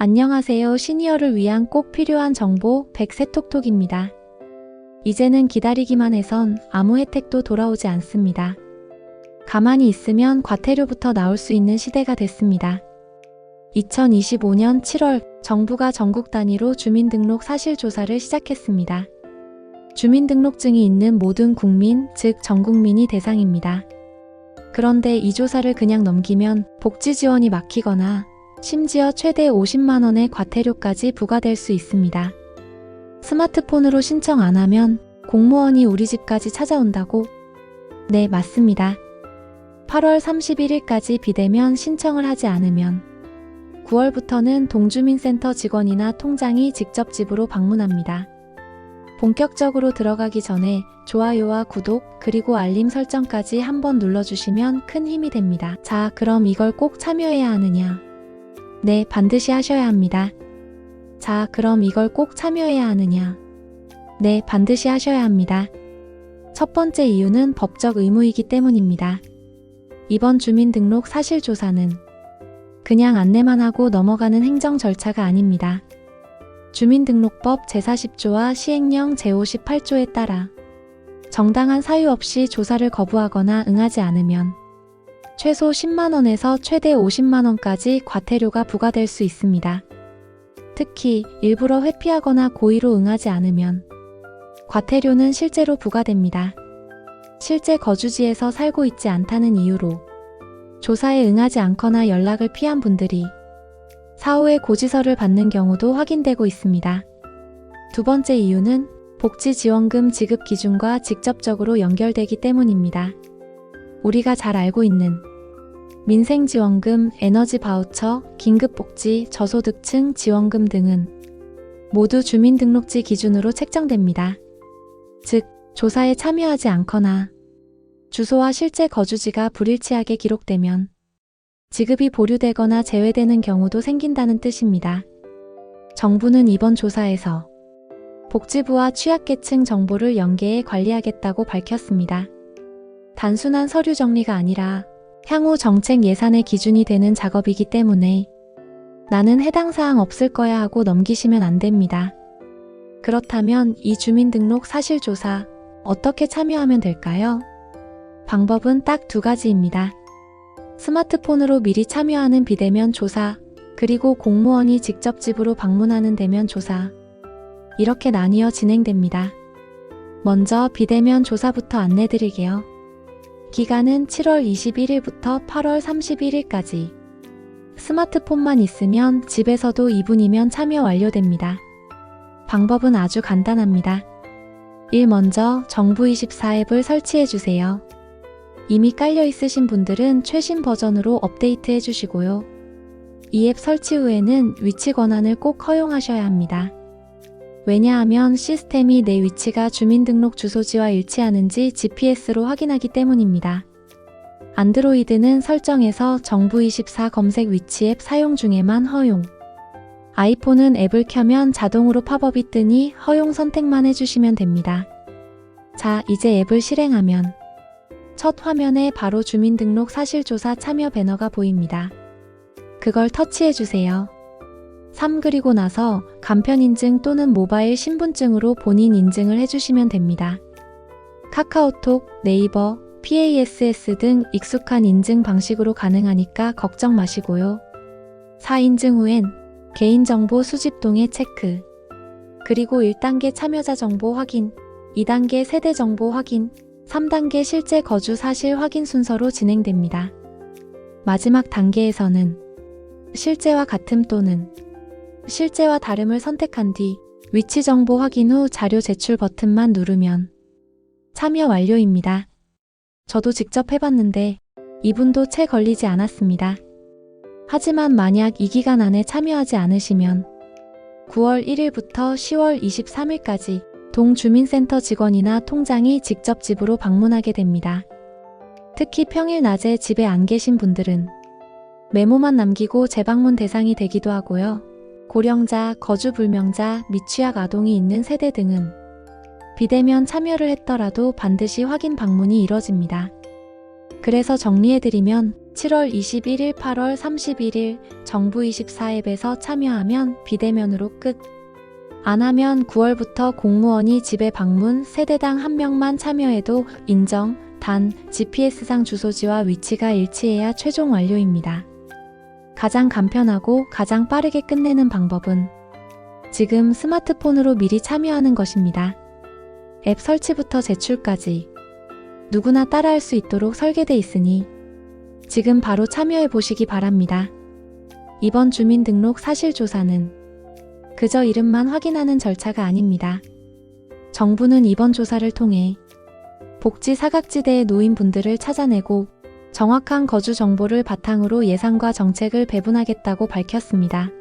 안녕하세요. 시니어를 위한 꼭 필요한 정보 백세톡톡입니다. 이제는 기다리기만 해선 아무 혜택도 돌아오지 않습니다. 가만히 있으면 과태료부터 나올 수 있는 시대가 됐습니다. 2025년 7월 정부가 전국 단위로 주민등록 사실조사를 시작했습니다. 주민등록증이 있는 모든 국민, 즉 전 국민이 대상입니다. 그런데 이 조사를 그냥 넘기면 복지 지원이 막히거나 심지어 최대 50만 원의 과태료까지 부과될 수 있습니다. 스마트폰으로 신청 안 하면 공무원이 우리 집까지 찾아온다고? 네, 맞습니다. 8월 31일까지 비대면 신청을 하지 않으면 9월부터는 동주민센터 직원이나 통장이 직접 집으로 방문합니다. 본격적으로 들어가기 전에 좋아요와 구독 그리고 알림 설정까지 한번 눌러주시면 큰 힘이 됩니다. 자, 그럼 이걸 꼭 참여해야 하느냐? 네, 반드시 하셔야 합니다. 자, 그럼 이걸 꼭 참여해야 하느냐? 네, 반드시 하셔야 합니다. 첫 번째 이유는 법적 의무이기 때문입니다. 이번 주민등록 사실조사는 그냥 안내만 하고 넘어가는 행정 절차가 아닙니다. 주민등록법 제40조와 시행령 제58조에 따라 정당한 사유 없이 조사를 거부하거나 응하지 않으면 최소 10만 원에서 최대 50만 원까지 과태료가 부과될 수 있습니다. 특히 일부러 회피하거나 고의로 응하지 않으면 과태료는 실제로 부과됩니다. 실제 거주지에서 살고 있지 않다는 이유로 조사에 응하지 않거나 연락을 피한 분들이 사후에 고지서를 받는 경우도 확인되고 있습니다. 두 번째 이유는 복지지원금 지급 기준과 직접적으로 연결되기 때문입니다. 우리가 잘 알고 있는 민생지원금, 에너지 바우처, 긴급복지, 저소득층 지원금 등은 모두 주민등록지 기준으로 책정됩니다. 즉, 조사에 참여하지 않거나 주소와 실제 거주지가 불일치하게 기록되면 지급이 보류되거나 제외되는 경우도 생긴다는 뜻입니다. 정부는 이번 조사에서 복지부와 취약계층 정보를 연계해 관리하겠다고 밝혔습니다. 단순한 서류 정리가 아니라 향후 정책 예산의 기준이 되는 작업이기 때문에 나는 해당 사항 없을 거야 하고 넘기시면 안 됩니다. 그렇다면 이 주민등록 사실조사 어떻게 참여하면 될까요? 방법은 딱 두 가지입니다. 스마트폰으로 미리 참여하는 비대면 조사, 그리고 공무원이 직접 집으로 방문하는 대면 조사. 이렇게 나뉘어 진행됩니다. 먼저 비대면 조사부터 안내드릴게요. 기간은 7월 21일부터 8월 31일까지. 스마트폰만 있으면 집에서도 2분이면 참여 완료됩니다. 방법은 아주 간단합니다. 1. 먼저 정부24 앱을 설치해주세요. 이미 깔려 있으신 분들은 최신 버전으로 업데이트 해주시고요. 이 앱 설치 후에는 위치 권한을 꼭 허용하셔야 합니다. 왜냐하면 시스템이 내 위치가 주민등록 주소지와 일치하는지 GPS로 확인하기 때문입니다. 안드로이드는 설정에서 정부24 검색 위치 앱 사용 중에만 허용. 아이폰은 앱을 켜면 자동으로 팝업이 뜨니 허용 선택만 해주시면 됩니다. 자, 이제 앱을 실행하면 첫 화면에 바로 주민등록 사실조사 참여 배너가 보입니다. 그걸 터치해주세요. 3. 그리고 나서 간편인증 또는 모바일 신분증으로 본인 인증을 해주시면 됩니다. 카카오톡, 네이버, PASS 등 익숙한 인증 방식으로 가능하니까 걱정 마시고요. 4. 인증 후엔 개인정보 수집 동의 체크, 그리고 1단계 참여자 정보 확인, 2단계 세대 정보 확인, 3단계 실제 거주 사실 확인 순서로 진행됩니다. 마지막 단계에서는 실제와 같음 또는 실제와 다름을 선택한 뒤 위치 정보 확인 후 자료 제출 버튼만 누르면 참여 완료입니다. 저도 직접 해봤는데 2분도 채 걸리지 않았습니다. 하지만 만약 이 기간 안에 참여하지 않으시면 9월 1일부터 10월 23일까지 동주민센터 직원이나 통장이 직접 집으로 방문하게 됩니다. 특히 평일 낮에 집에 안 계신 분들은 메모만 남기고 재방문 대상이 되기도 하고요. 고령자, 거주불명자, 미취학 아동이 있는 세대 등은 비대면 참여를 했더라도 반드시 확인 방문이 이뤄집니다. 그래서 정리해드리면 7월 21일, 8월 31일 정부24 앱에서 참여하면 비대면으로 끝. 안 하면 9월부터 공무원이 집에 방문, 세대당 1명만 참여해도 인정. 단, GPS상 주소지와 위치가 일치해야 최종 완료입니다. 가장 간편하고 가장 빠르게 끝내는 방법은 지금 스마트폰으로 미리 참여하는 것입니다. 앱 설치부터 제출까지 누구나 따라할 수 있도록 설계돼 있으니 지금 바로 참여해 보시기 바랍니다. 이번 주민등록 사실조사는 그저 이름만 확인하는 절차가 아닙니다. 정부는 이번 조사를 통해 복지 사각지대의 노인분들을 찾아내고 정확한 거주 정보를 바탕으로 예산과 정책을 배분하겠다고 밝혔습니다.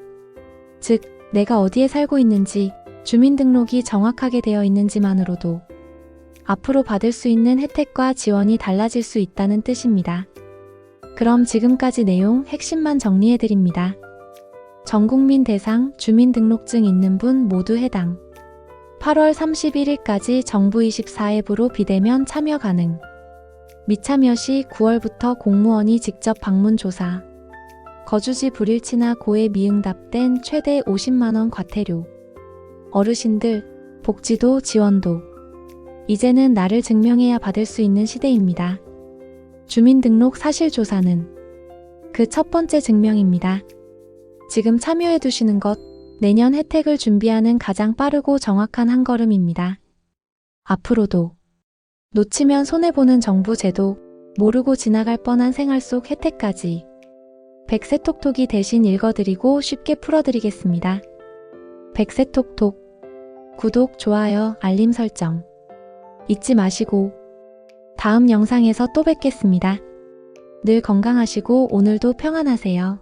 즉, 내가 어디에 살고 있는지, 주민등록이 정확하게 되어 있는지만으로도 앞으로 받을 수 있는 혜택과 지원이 달라질 수 있다는 뜻입니다. 그럼 지금까지 내용 핵심만 정리해드립니다. 전국민 대상 주민등록증 있는 분 모두 해당. 8월 31일까지 정부24 앱으로 비대면 참여 가능. 미참여 시 9월부터 공무원이 직접 방문 조사. 거주지 불일치나 고에 미응답된 최대 50만원 과태료. 어르신들, 복지도 지원도. 이제는 나를 증명해야 받을 수 있는 시대입니다. 주민등록 사실조사는 그 첫 번째 증명입니다. 지금 참여해 두시는 것, 내년 혜택을 준비하는 가장 빠르고 정확한 한 걸음입니다. 앞으로도 놓치면 손해보는 정부 제도, 모르고 지나갈 뻔한 생활 속 혜택까지 100세 톡톡이 대신 읽어드리고 쉽게 풀어드리겠습니다. 100세 톡톡, 구독, 좋아요, 알림 설정 잊지 마시고 다음 영상에서 또 뵙겠습니다. 늘 건강하시고 오늘도 평안하세요.